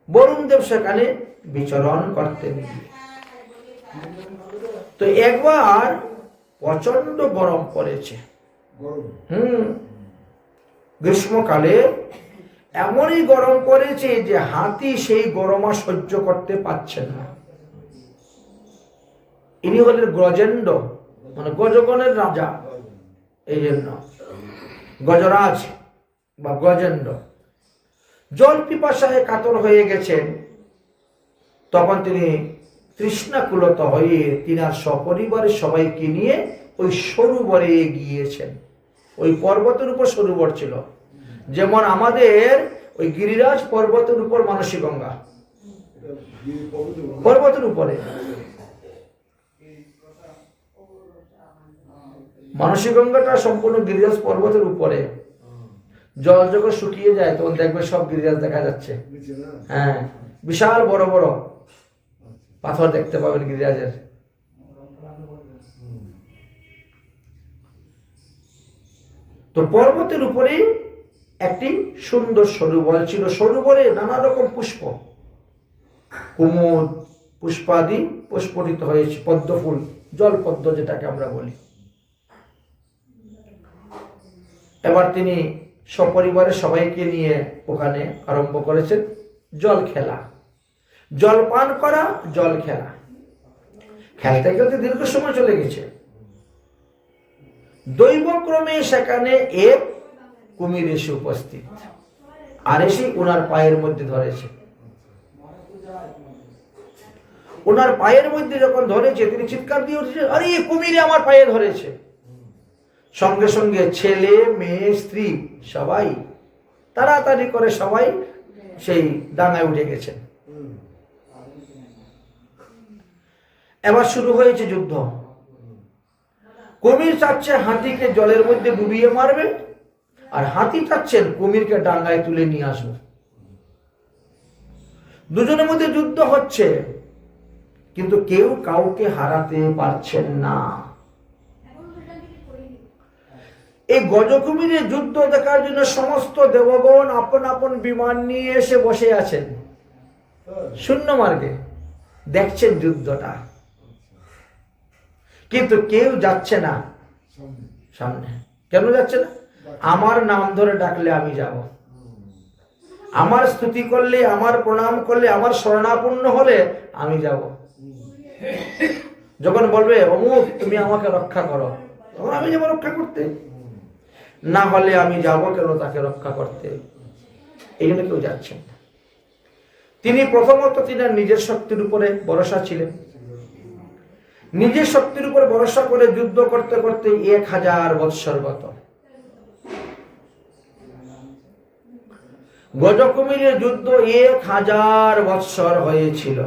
বরুণ দেব সেখানে বিচরণ করতেন। তো একবার প্রচন্ড গরম পড়েছে। গ্রীষ্মকালে এমনই গরম পড়েছে যে হাতি সেই গরমা সহ্য করতে পারছেন না। ইনি হলেন গজেন্দ্র, মানে গজগণের রাজা, এই জন্য গজরাজ বা গজেন্দ্র। জল পিপাসায় কাতর হয়ে গেছেন। তখন তিনি তৃষ্ণাকুলত হয়ে তিনার সপরিবারের সবাইকে নিয়ে ওই সরোবরে গিয়েছেন। ওই পর্বতের উপর সরোবর ছিল, যেমন আমাদের ওই গিরিরাজ পর্বতের উপর মানসী গঙ্গা, পর্বতের উপরে। মানসী গঙ্গাটা সম্পূর্ণ গিরিরাজ পর্বতের উপরে। জল যখন শুকিয়ে যায় তখন দেখবে সব গিরিরাজ দেখা যাচ্ছে। হ্যাঁ, বিশাল বড় বড় পাথর দেখতে পাবেন গিরিরাজের। তো পর্বতের উপরে একটি সুন্দর সরোবর ছিল। সরোবরে নানা রকম পুষ্প, কুমুদ পুষ্পাদি পুষ্পরিত হয়েছে, পদ্ম ফুল, জলপদ্ম যেটাকে আমরা বলি। এবার তিনি সপরিবারের সবাইকে নিয়ে ওখানে আরম্ভ করেছেন জল খেলা, জল পান করা, জল খেলা। খেলতে খেলতে দীর্ঘ সময় চলে গেছে। দৈবক্রমে সেখানে এক কুমির এসে উপস্থিত, আর এসে ওনার পায়ের মধ্যে ধরেছে। ওনার পায়ের মধ্যে যখন ধরেছে তিনি চিৎকার দিয়ে উঠেছে, আরে কুমিরে আমার পায়ে ধরেছে। সঙ্গে সঙ্গে ছেলে, মেয়ে, স্ত্রী সবাই তাড়াতাড়ি করে সবাই সেই ডাঙায় উঠে গেছেন। এবার শুরু হয়েছে যুদ্ধ। কুমির চাচ্ছে হাতিকে জলের মধ্যে ডুবিয়ে মারবে, আর হাতি চাচ্ছেন কুমিরকে ডাঙায় তুলে নিয়ে আসবে। দুজনের মধ্যে যুদ্ধ হচ্ছে, কিন্তু কেউ কাউকে হারাতে পারছেন না। এই গজকুমিরের যুদ্ধ দেখার জন্য সমস্ত দেবগণ আপন আপন বিমান নিয়ে এসে বসে আছেন শূন্য মার্গে, দেখছেন যুদ্ধটা, কিন্তু কেউ যাচ্ছে না সামনে। কেন যাচ্ছে না? আমার নাম ধরে ডাকলে আমি যাব, আমার স্তুতি করলে, আমার প্রণাম করলে, আমার শরণাপন্ন হলে আমি যাব। যখন বলবে অমুক তুমি আমাকে রক্ষা করো, তখন আমি যাব রক্ষা করতে, না হলে আমি যাব কেন তাকে রক্ষা করতে। এই জন্য কেউ যাচ্ছেন না। তিনি প্রথমত তিনার নিজের শক্তির উপরে ভরসা ছিলেন। নিজের শক্তির উপর ভরসা করে যুদ্ধ করতে করতে 1000 বৎসর গত। গজকুমিরের যুদ্ধ 1000 বৎসর হয়েছিল,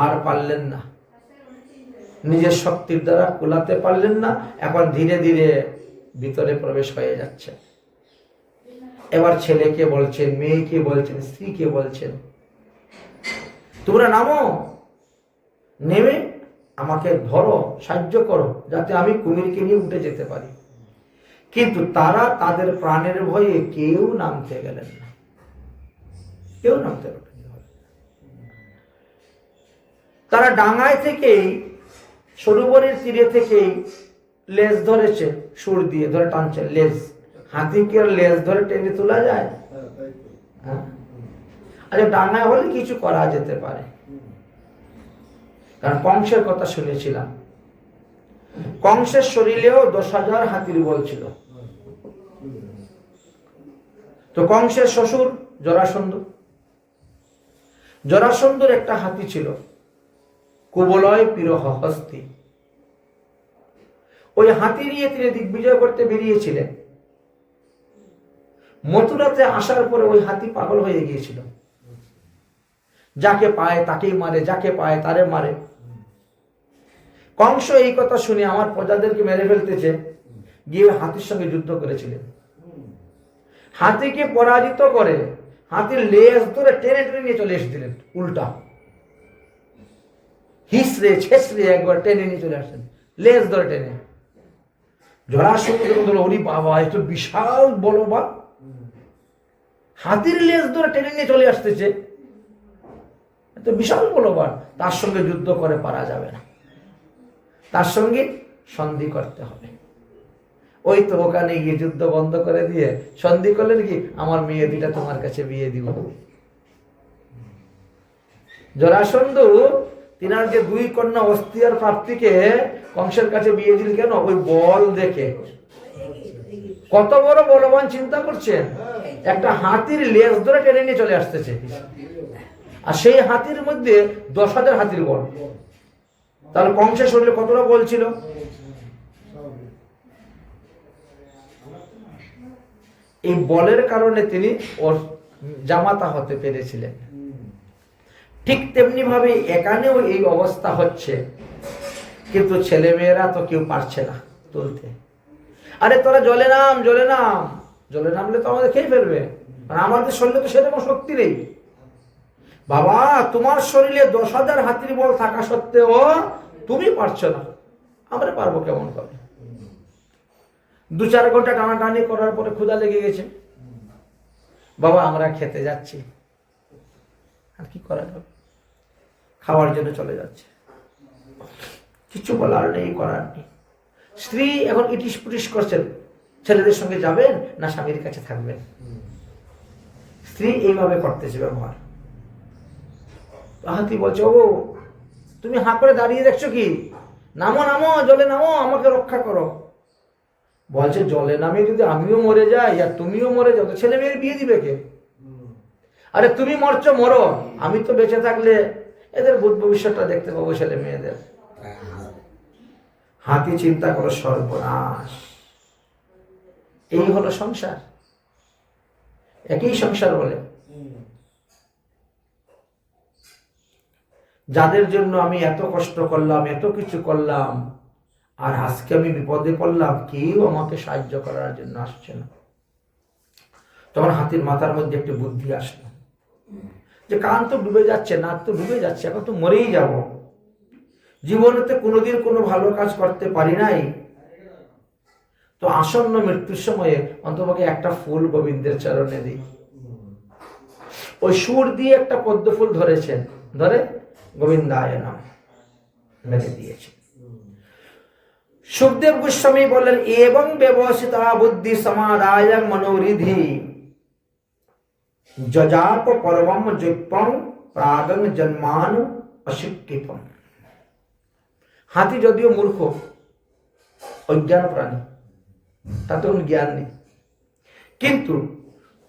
আর পারলেন না, নিজের শক্তির দ্বারা কুলাতে পারলেন না। এখন ধীরে ধীরে ভিতরে প্রবেশ হয়ে যাচ্ছে। এবার ছেলেকে বলছেন, মেয়েকে বলছেন, স্ত্রীকে বলছেন, তোমরা নামো, নেমে আমাকে ধরো, সাহায্য করো, যাতে আমি কুমিরকে নিয়ে উঠে যেতে পারি। কিন্তু তারা তাদের প্রাণের ভয়ে কেউ নামতে গেলেন না, কেউ নামতে গেলেন না। তারা ডাঙায় থেকেই, সরোবরের তীরে থেকেই লেজ ধরেছে, সুর দিয়ে ধরে টানছে লেজ। হাতিকে লেজ ধরে টেনে তোলা যায়? আচ্ছা, ডাঙায় হলে কিছু করা যেতে পারে, কারণ কংসের কথা শুনেছিলাম, কংসের শরীরেও 10,000 হাতির বল ছিল। তো কংসের শ্বশুর জরাসন্ধ, জরাসন্ধর একটা হাতি ছিল, কুবলয় পিরহ হস্তি। ওই হাতি নিয়ে তিনি দিগ্বিজয় করতে বেরিয়েছিলেন। মথুরাতে আসার পরে ওই হাতি পাগল হয়ে গিয়েছিল, যাকে পায় তাকেই মারে, যাকে পায় তারে মারে। কংস এই কথা শুনে আমার প্রজাদেরকে মেরে ফেলতেছে, গিয়ে হাতির সঙ্গে যুদ্ধ করেছিলেন। হাতিকে পরাজিত করে হাতির লেজ ধরে টেনে টেনে নিয়ে চলে এসেছিলেন, উল্টা হিসড়ে ছেসড়ে একবার টেনে নিয়ে চলে আসছেন, লেজ ধরে টেনে। জরাসন্ধ বলল, ওরে বাবা, এ তো বিশাল বলবান, হাতির লেজ ধরে টেনে নিয়ে চলে আসতেছে, এত বিশাল বলবান, তার সঙ্গে যুদ্ধ করে পারা যাবে না, তার সঙ্গে সন্ধি করতে হবে। ওই তো ওখানে গিয়ে যুদ্ধ বন্ধ করে দিয়ে সন্ধি করলেন কি, আমার মেয়ে দুটা তোমার কাছে বিয়ে দিব। জরাসন্ধ তিনার যে 2 কন্যা অস্থি আর প্রাপ্তিকে কংসের কাছে বিয়ে দিল কেন? ওই বল দেখে। কত বড় বলবান চিন্তা করছেন, একটা হাতির লেজ ধরে টেনে নিয়ে চলে আসতেছে, আর সেই হাতির মধ্যে 10,000 হাতির বল। তাহলে কংসের শরীরে কতটা বল ছিল? এই বলের কারণে তিনি ওর জামাতা হতে পেরেছিলেন। ঠিক তেমনি ভাবে এখানেও এই অবস্থা হচ্ছে, কিন্তু ছেলে মেয়েরা তো কেউ পারছে না তুলতে। আরে তোরা জলে নাম, জলে নাম, জলে নামলে তো আমাদের খেয়ে ফেলবে, আর আমাদের শরীরে তো সেরকম শক্তি নেই। বাবা, তোমার শরীরে 10,000 হাতির বল থাকা সত্ত্বেও তুমি পারছো না, আমরা পারবো কেমন করে? 2-4 ঘন্টা টানাটানি করার পরে ক্ষুধা লেগে গেছে, বাবা আমরা খেতে যাচ্ছি। আর কি করা যাবে? খাওয়ার জন্য চলে যাচ্ছে, কিছু বলার নেই, করার নেই। স্ত্রী এখন ইটিস পুটিস করছেন, ছেলেদের সঙ্গে যাবেন না স্বামীর কাছে থাকবেন। স্ত্রী এইভাবে করতেছে ব্যবহার। হাতি বলছে, ও তুমি হাঁ করে দাঁড়িয়ে দেখছো কি? নামো নামো, জলে নামো, আমাকে রক্ষা করো। বলছে, জলে নামে যদি আমিও মরে যাই আর তুমিও মরে যাও, তো ছেলে মেয়ের বিয়ে দিবে কে? আরে তুমি মরছো, মরো, আমি তো বেঁচে থাকলে এদের ভবিষ্যৎটা দেখতে পাবো ছেলে মেয়েদের। হাতি চিন্তা করো, সর্বনাশ। এই হলো সংসার, একই সংসার বলে। যাদের জন্য আমি এত কষ্ট করলাম, এত কিছু করলাম, আর আজকে আমি বিপদে পড়লাম, কেউ আমাকে সাহায্য করার জন্য আসছে না। তখন হাতির মাথার মধ্যে একটি বুদ্ধি আসলো, যে কান তো ডুবে যাচ্ছে, নাক তো ডুবে যাচ্ছে, এখন তো মরেই যাব, জীবনেতে কোনোদিন কোনো ভালো কাজ করতে পারি নাই, তো আসন্ন মৃত্যুর সময়ে অন্তপক্ষে একটা ফুল গোবিন্দের চরণে দিই। ওই সুর দিয়ে একটা পদ্ম ফুল ধরেছেন, ধরে গোবিন্দায় নাম মেরে দিয়েছেন। সুখদেব গোস্বামী বললেন, এবং ব্যবস্থিতা বুদ্ধি সমাদায় মনোরিধি যজাপ পরবম জৈপং প্রাগং জন্মানু অশিক্ষিতম। হাতি যদিও মূর্খ, অজ্ঞান প্রাণী, তাতে কোনো জ্ঞান নেই, কিন্তু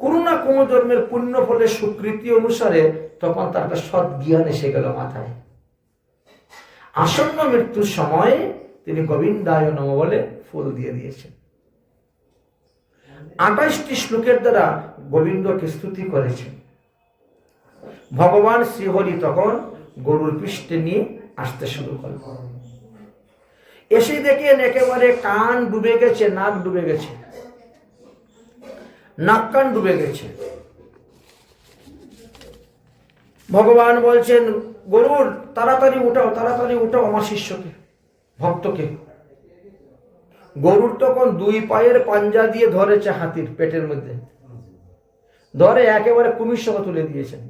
কোনো না কোনো জন্মের পুণ্য ফলে স্বীকৃতি অনুসারে তখন তার একটা সৎ জ্ঞান এসে গেল মাথায়। আসন্ন মৃত্যুর সময় তিনি গোবিন্দায় নম বলে ফুল দিয়ে দিয়েছেন। 28টি শ্লোকের দ্বারা গোবিন্দকে স্তুতি করেছেন। ভগবান শ্রীহরি তখন গরুর পৃষ্ঠে নিয়ে আসতে শুরু করল। এসে দেখেন একেবারে কান ডুবে গেছে, নাক ডুবে গেছে, নাক কান ডুবে গেছে। ভগবান বলছেন, গরুর তাড়াতাড়ি উঠাও, তাড়াতাড়ি উঠাও আমার শিষ্যকে, ভক্তকে। গরুর তখন দুই পায়ের পাঞ্জা দিয়ে ধরেছে হাতির পেটের মধ্যে, ধরে একেবারে কুমির সহ তুলে দিয়েছেন।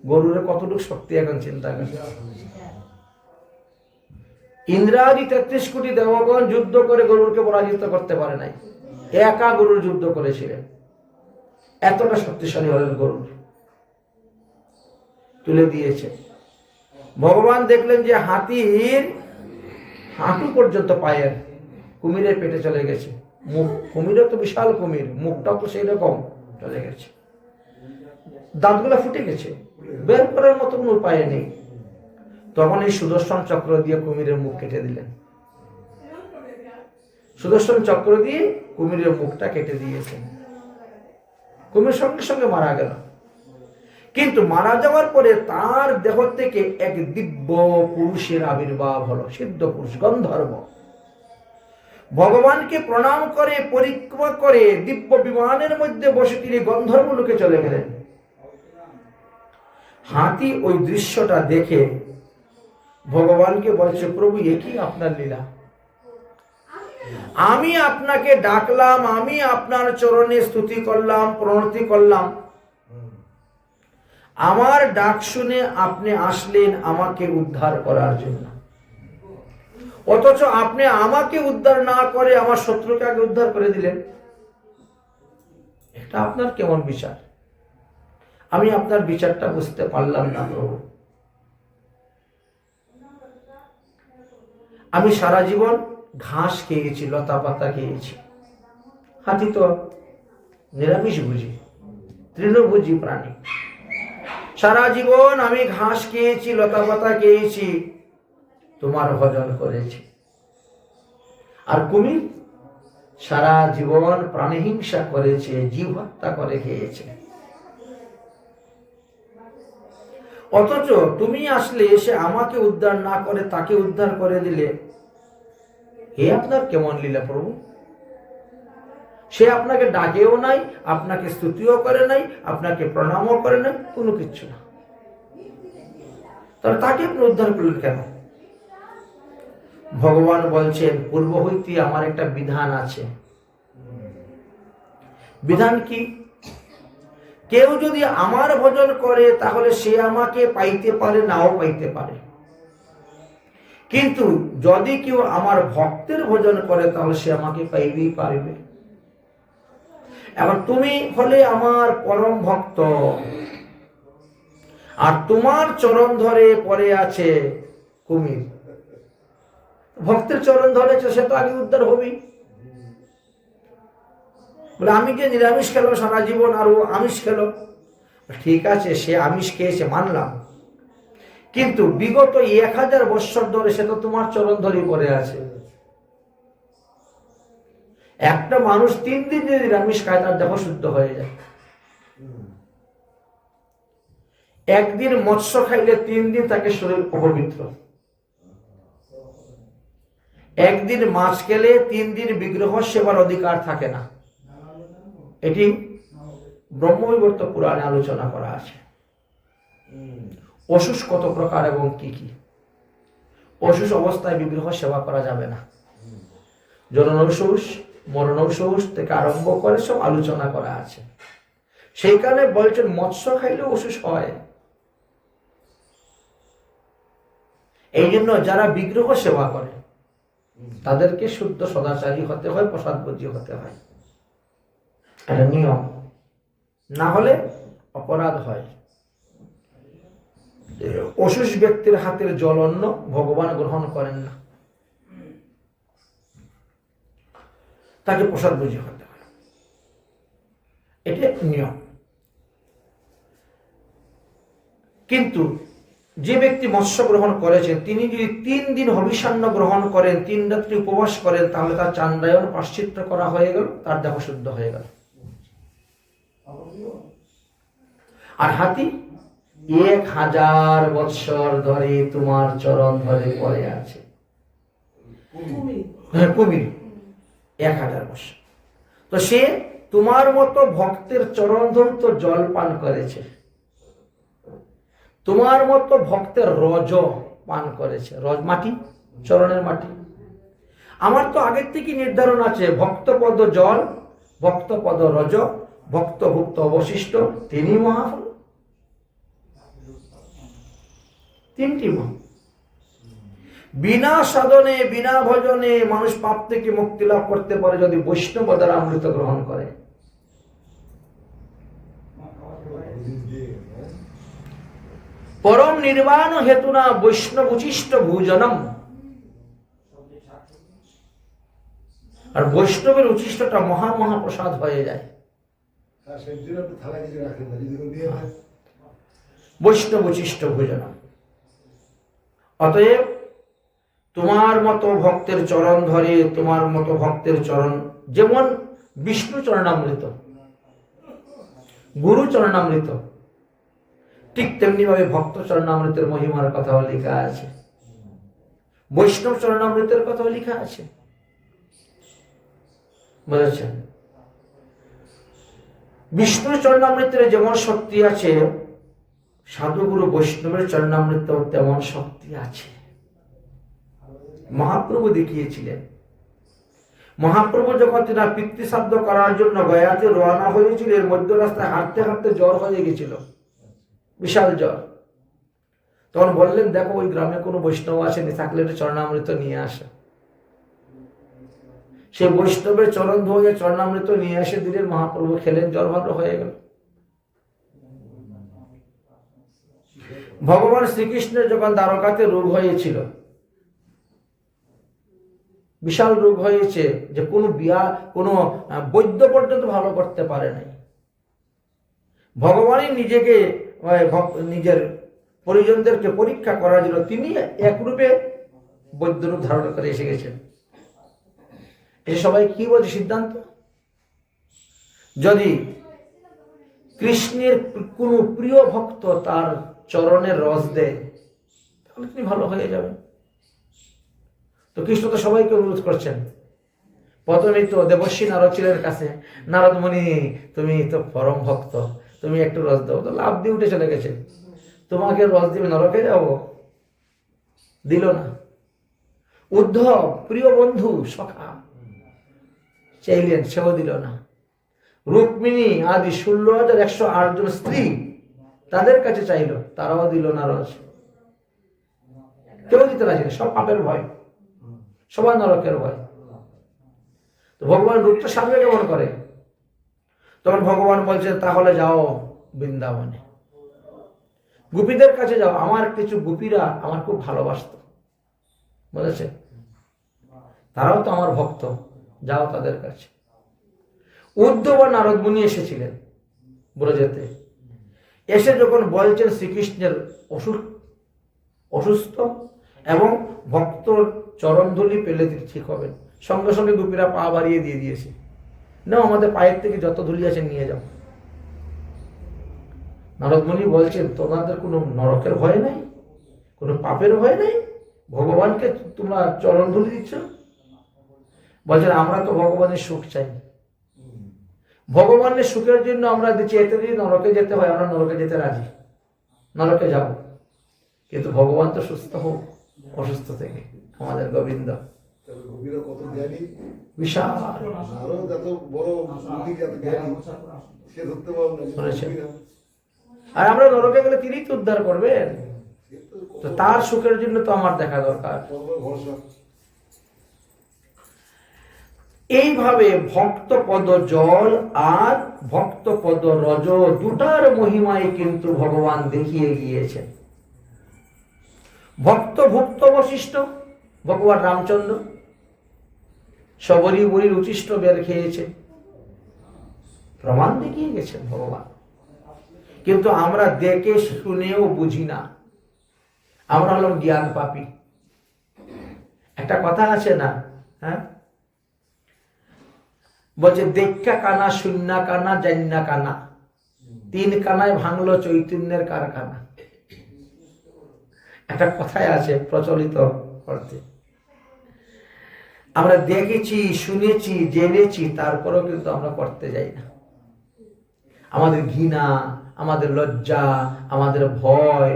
গরুর কতটুকু শক্তি এখন চিন্তা করেন। ইন্দ্রাদি 33 কোটি দেবগণ যুদ্ধ করে গরুরকে পরাজিত করতে পারে নাই, একা গরুর যুদ্ধ করেছিলেন। এতটা শক্তিশালী হলেন গরুর, তুলে দিয়েছে। ভগবান দেখলেন যে হাতির হাঁটু পর্যন্ত পায়ের কুমিরের পেটে চলে গেছে। মুখ, কুমিরও তো বিশাল কুমির, মুখটাও তো সেই রকম চলে গেছে, দাঁতগুলো ফুটে গেছে, বের করার মতো কোনো উপায় নেই। তখন এই সুদর্শন চক্র দিয়ে কুমিরের মুখ কেটে দিলেন। সুদর্শন চক্র দিয়ে কুমিরের মুখটা কেটে দিয়েছেন। কুমির সঙ্গে সঙ্গে মারা গেল। কিন্তু মারা যাওয়ার পরে তার দেহ থেকে এক দিব্য পুরুষের আবির্ভাব হলো, সিদ্ধ পুরুষ, গন্ধর্ব। ভগবানকে প্রণাম করে পরিক্রমা করে দিব্য বিমানের মধ্যে বসে তিনি গন্ধর্ব লোকে চলে গেলেন। হাতি ওই দৃশ্যটা দেখে ভগবানকে বলছে, প্রভু এ কি আপনার লীলা? আমি আপনাকে ডাকলাম, আমি আপনার চরণে স্তুতি করলাম, প্রণতি করলাম, আমার ডাক শুনে আপনি আসলেন আমাকে উদ্ধার করার জন্য, অথচ আপনি আমাকে উদ্ধার না করে আমার শত্রুকে আগে উদ্ধার করে দিলেন। এটা আপনার কেমন বিচার? আমি আপনার বিচারটা বুঝতে পারলাম না প্রভু। আমি সারা জীবন ঘাস খেয়েছি, লতা পাতা খেয়েছি। হাতি তো নিরামিষ ভুজি, তৃণভোজী প্রাণী। সারা জীবন আমি ঘাস খেয়েছি, লতা পাতা খেয়েছি, তোমার ভজন করেছি। আর কুমির সারা জীবন প্রাণী হিংসা করেছে, জীব হত্যা করে খেয়েছে। অথচ তুমি আসলে এসে আমাকে উদ্ধার না করে তাকে উদ্ধার করে দিলে। হে আপনার কেমন লীলা প্রভু? সে আপনাকে ডাকেও নাই, আপনাকে স্তুতিও করে নাই, আপনাকে প্রণামও করে নাই, কোনো কিচ্ছু না। তাহলে তাকে আপনি উদ্ধার করলেন কেন? ভগবান বলছেন, পূর্ব হইতে আমার একটা বিধান আছে। বিধান কি? কেউ যদি আমার ভজন করে তাহলে সে আমাকে পাইতে পারে, নাও পাইতে পারে। কিন্তু যদি কেউ আমার ভক্তের ভজন করে তাহলে সে আমাকে পাইবেই পারবে। এখন তুমি হলে আমার পরম ভক্ত, আর তোমার চরণ ধরে পড়ে আছে কুমির। ভক্তের চরণ ধরেছে, সে তো আগে উদ্ধার হবেই। বলে আমি যে নিরামিষ খেলো সারা জীবন, আর ও আমিষ খেলো। ঠিক আছে, সে আমিষ খেয়েছে মানলাম, কিন্তু বিগত 1000 বৎসর ধরে সে তো তোমার চরণ ধরে পড়ে আছে। একটা মানুষ 3 দিন যদি নিরামিষ খায় তার দেহ শুদ্ধ হয়ে যায়। একদিন মৎস্য খাইলে 3 দিন তাকে শরীর অপবিত্র। একদিন মাছ খেলে 3 দিন বিগ্রহ সেবার অধিকার থাকে না। এটি ব্রহ্মবিবর্ত পুরাণে আলোচনা করা আছে। অসুষ কত প্রকার এবং কি কি। অসুষ অবস্থায় বিগ্রহ সেবা করা যাবে না। জননৌষুষ, মরণৌষুষ থেকে আরম্ভ করে সব আলোচনা করা আছে। সেই কারণে বলছেন মৎস্য খাইলে অসুষ হয়। এই জন্য যারা বিগ্রহ সেবা করে তাদেরকে শুদ্ধ সদাচারী হতে হয়, প্রসাদভোজী হতে হয়। এটা নিয়ম, না হলে অপরাধ হয়। অসুষ ব্যক্তির হাতের জল অন্ন ভগবান গ্রহণ করেন না, তাকে প্রসাদভোজী হতে হয়, এটা নিয়ম। কিন্তু যে ব্যক্তি মৎস্য গ্রহণ করেছেন তিনি যদি 3 দিন হবিষান্ন গ্রহণ করেন, 3 রাত্রি উপবাস করেন, তাহলে তার চান্দ্রায়ণ প্রায়শ্চিত্ত করা হয়ে গেল, তার দেহ শুদ্ধ হয়ে গেল। আর হাতি 1000 বৎসর ধরে তোমার চরণ ধরে পড়ে আছে। কুমির 1000 বৎসর, তো সে তোমার মতো ভক্তের চরণ ধরে তো জল পান করেছে, তোমার মতো ভক্তের রজ পান করেছে। রজ মাটি, চরণের মাটি। আমার তো আগের থেকে নির্ধারণ আছে, ভক্তপদ জল, ভক্তপদ রজ, ভক্তভুক্ত অবশিষ্ট, তিনি মহাফল। তিনটি মহা। বিনা সাধনে বিনা ভজনে মানুষ পাপ থেকে মুক্তি লাভ করতে পারে যদি বৈষ্ণব দ্বারা অমৃত গ্রহণ করে। পরম নির্বাণ হেতুনা বৈষ্ণব উচিষ্ট ভোজনম। আর বৈষ্ণবের উচিষ্টটা মহা মহাপ্রসাদ হয়ে যায়। বৈষ্ণব উচিষ্ট ভোজনম। অতএব তোমার মতো ভক্তের চরণ ধরে, তোমার মতো ভক্তের চরণ, যেমন বিষ্ণু চরণামৃত, গুরু চরণামৃত, ঠিক তেমনি ভাবে ভক্ত চরণামৃতের মহিমার কথাও লেখা আছে, বৈষ্ণব চরণামৃতের কথাও লেখা আছে। বুঝেছেন? বিষ্ণুর চরণামৃতের যেমন শক্তি আছে, সাধুগুরু বৈষ্ণবের চরণামৃতেও তেমন শক্তি আছে। মহাপ্রভু দেখিয়েছিলেন। মহাপ্রভু যখন তিনার পিতৃশ্রাদ্ধ করার জন্য গয়াতে রওনা হয়েছিল, এর মধ্য রাস্তায় হাঁটতে হাঁটতে জ্বর হয়ে গেছিল, বিশাল জ্বর। তখন বললেন, দেখো ওই গ্রামে কোনো বৈষ্ণব আসেনি, থাকলে একটা চরণামৃত নিয়ে আসে। সে বৈষ্ণবের চরণ ধুয়ে চরণামৃত নিয়ে এসে দিলেন, মহাপ্রভু খেলেন, জ্বর ভালো হয়ে গেল। ভগবান শ্রীকৃষ্ণের যখন দ্বারকাতে রোগ হয়েছিল, বিশাল রোগ হয়েছে, যে কোনো কোনো বৈদ্য পর্যন্ত ভালো করতে পারে নাই, ভগবানই নিজেকে নিজের পরিজনদেরকে পরীক্ষা করার জন্য তিনি একরূপে বৈদ্যরূপ ধারণ করে এসে গেছেন। এসে সবাই কি বলছে সিদ্ধান্ত, যদি কৃষ্ণের কোন প্রিয় ভক্ত তার চরণের রস দেয় তাহলে তিনি ভালো হয়ে যাবেন। তো কৃষ্ণ তো সবাইকে অনুরোধ করছেন। প্রথমেই তো দেবর্ষী নারদ ছিলেন কাছে, নারদ মুনি তুমি তো পরম ভক্ত, তুমি একটু রস দাও। তো লাভ দিয়ে উঠে চলে গেছে, তোমাকে রস দিবে নরকে যাবো, দিল না। উদ্ধব প্রিয় বন্ধু সখা চাইলেন, সেও দিল না। রুক্মিণী আদি 16,108 জন স্ত্রী তাদের কাছে চাইল, তারাও দিল না রস। কেউ দিতে রাজি না, সব পাপের ভয়, সবাই নরকের ভয়। তো ভগবান রূপটা সামনে কেমন করে? তখন ভগবান বলছেন, তাহলে যাও বৃন্দাবনে, গোপীদের কাছে যাও, আমার কিছু গোপীরা আমার খুব ভালোবাসত, বলেছে, তারাও তো আমার ভক্ত, যাও তাদের কাছে। উদ্ধব আর নারদ মুনি এসেছিলেন ব্রজেতে। এসে যখন বলছেন শ্রীকৃষ্ণের অসুস্থ এবং ভক্ত চরণধুলি পেলে ঠিক হবেন, সঙ্গে সঙ্গে গোপীরা পা বাড়িয়ে দিয়ে দিয়েছে, না আমাদের পায়ের থেকে যত ধুলি আছে নিয়ে যাও। নারদ মুনি বলছেন, তোমাদের কোনো নরকের ভয় নাই, কোনো পাপের ভয় নাই, ভগবানকে তোমরা চরণধুলি দিচ্ছ। বলছেন, আমরা তো ভগবানের সুখ চাই, ভগবানের সুখের জন্য আমরা দিচ্ছি, এতে যদি নরকে যেতে হয় আমরা নরকে যেতে রাজি, নরকে যাব, কিন্তু ভগবান তো সুস্থ হোক অসুস্থ থেকে, আমাদের গোবিন্দ বিশাল। আর আমরা নরকে গেলে তিনি তো উদ্ধার করবেন, তো তার সুখের জন্য তো আমার দেখা দরকার। এইভাবে ভক্তপদ জল আর ভক্তপদ রজ দুটার মহিমায় কিন্তু ভগবান দেখিয়ে গিয়েছেন। ভক্ত ভুক্ত বশিষ্ঠ ভগবান রামচন্দ্র সবরী বরীর উচিষ্ট বের খেয়েছে, প্রমাণ দেখিয়ে গেছেন ভগবান। কিন্তু আমরা দেখে শুনেও বুঝি না, আমরা হলাম জ্ঞান পাপী। একটা কথা আছে না, হ্যাঁ, বলছে দেখা কানা, শূন্য কানা, জান্না কানা, 3 কানায় ভাঙলো চৈতন্যের কারখানা। একটা কথায় আছে প্রচলিত অর্থে। আমরা দেখেছি, শুনেছি, জেনেছি, তারপরেও কিন্তু আমরা করতে যাই না। আমাদের ঘৃণা, আমাদের লজ্জা, আমাদের ভয়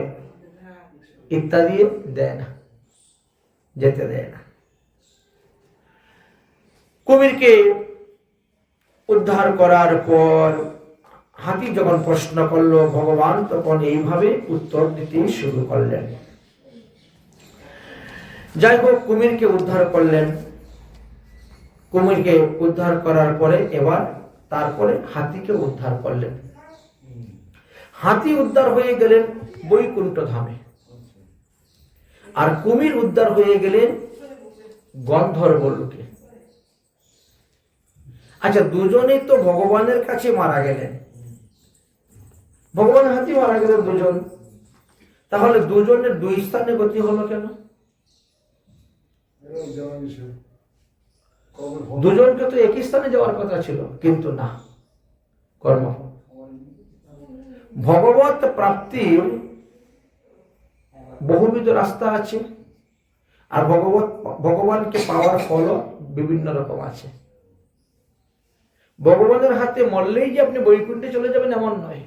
ইত্যাদি দেয় না, যেতে দেয় না। কুমিরকে উদ্ধার করার পর হাতি যখন প্রশ্ন করলো, ভগবান তখন এইভাবে উত্তর দিতে শুরু করলেন। যাই হোক, কুমিরকে উদ্ধার করলেন। কুমিরকে উদ্ধার করার পরে তারপরে হাতিকে উদ্ধার করলেন। হাতি উদ্ধার হয়ে গেলেন বৈকুণ্ঠ ধামে, আর কুমির উদ্ধার হয়ে গেলেন গন্ধর্ব লোকে। আচ্ছা, দুজনেই তো ভগবানের কাছে মারা গেলেন। ভগবান হাতি মারা গেলেন দুজন, তাহলে দুজনের দুই স্থানে গতি হলো কেন? দুজনকে তো একই স্থানে যাওয়ার কথা ছিল, কিন্তু না, কর্ম। ভগবত প্রাপ্তির বহুবিধ রাস্তা আছে, আর ভগবানকে পাওয়ার ফলও বিভিন্ন রকম আছে। ভগবানের হাতে মরলেই যে আপনি বৈকুণ্ঠে চলে যাবেন এমন নয়।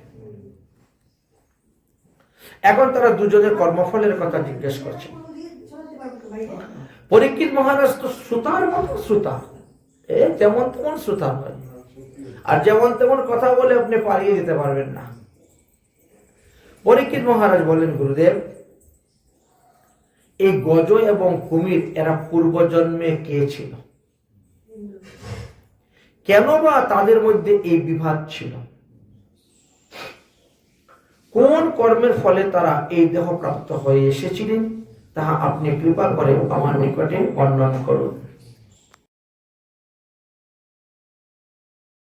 এখন তারা দুজনের কর্মফলের কথা জিজ্ঞেস করছে। পরীক্ষিত মহারাজ তো শ্রোতার মতো শ্রোতা, যেমন তেমন শ্রোতা নয়, আর যেমন তেমন কথা বলে আপনি পালিয়ে যেতে পারবেন না। পরীক্ষিত মহারাজ বলেন, গুরুদেব, এই গজ এবং কুমির এরা পূর্বজন্মে কে ছিল? কেন বা তাদের মধ্যে এই বিভাদ ছিল? কোন কর্মের ফলে তারা এই দেহ প্রাপ্ত হয়ে এসেছিলেন, তাহা আপনি কৃপা করে আমার নিকটে বর্ণনা করুন।